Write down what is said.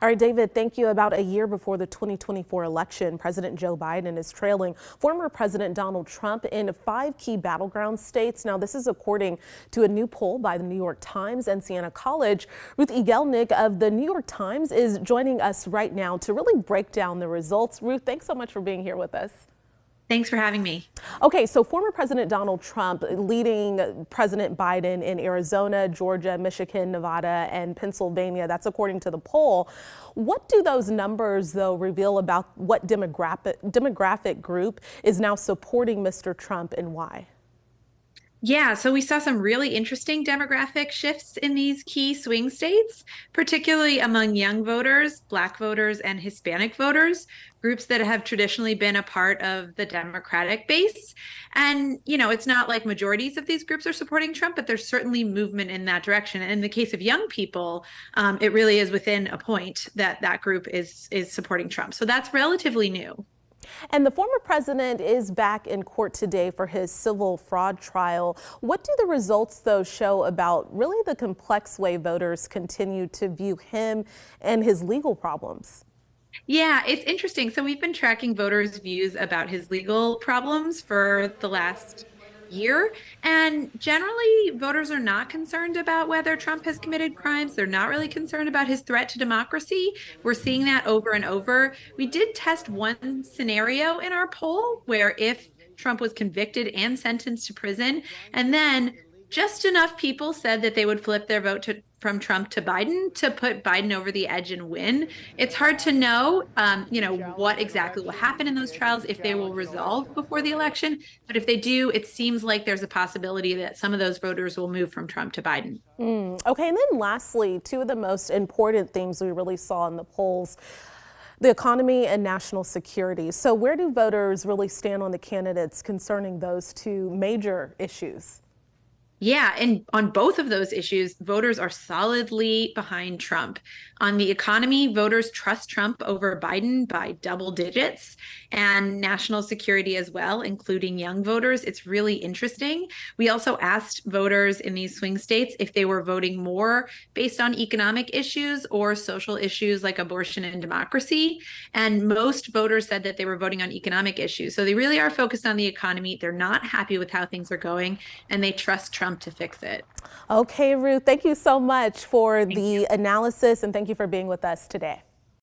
All right, David, thank you. About a year before the 2024 election, President Joe Biden is trailing former President Donald Trump in 5 key battleground states. Now, this is according to a new poll by the New York Times and Siena College. Ruth Egelnick of the New York Times is joining us right now to really break down the results. Ruth, thanks so much for being here with us. Thanks for having me. Okay, so former President Donald Trump leading President Biden in Arizona, Georgia, Michigan, Nevada, and Pennsylvania. That's according to the poll. What do those numbers, though, reveal about what demographic group is now supporting Mr. Trump and why? Yeah, so we saw some really interesting demographic shifts in these key swing states, particularly among young voters, Black voters, and Hispanic voters, groups that have traditionally been a part of the Democratic base. And, it's not like majorities of these groups are supporting Trump, but there's certainly movement in that direction. And in the case of young people, it really is within a point that that group is supporting Trump. So that's relatively new. And the former president is back in court today for his civil fraud trial. What do the results, though, show about really the complex way voters continue to view him and his legal problems? Yeah, it's interesting. So we've been tracking voters' views about his legal problems for the last year. And generally, voters are not concerned about whether Trump has committed crimes. They're not really concerned about his threat to democracy. We're seeing that over and over. We did test one scenario in our poll where if Trump was convicted and sentenced to prison, and then just enough people said that they would flip their vote from Trump to Biden to put Biden over the edge and win. It's hard to know, what exactly will happen in those trials, if they will resolve before the election. But if they do, it seems like there's a possibility that some of those voters will move from Trump to Biden. Okay, and then lastly, two of the most important themes we really saw in the polls: the economy and national security. So where do voters really stand on the candidates concerning those two major issues? Yeah, and on both of those issues, voters are solidly behind Trump. On the economy, voters trust Trump over Biden by double digits, and national security as well, including young voters. It's really interesting. We also asked voters in these swing states if they were voting more based on economic issues or social issues like abortion and democracy. And most voters said that they were voting on economic issues. So they really are focused on the economy. They're not happy with how things are going, and they trust Trump to fix it. Okay, Ruth, thank you so much for the analysis, and thank you for being with us today.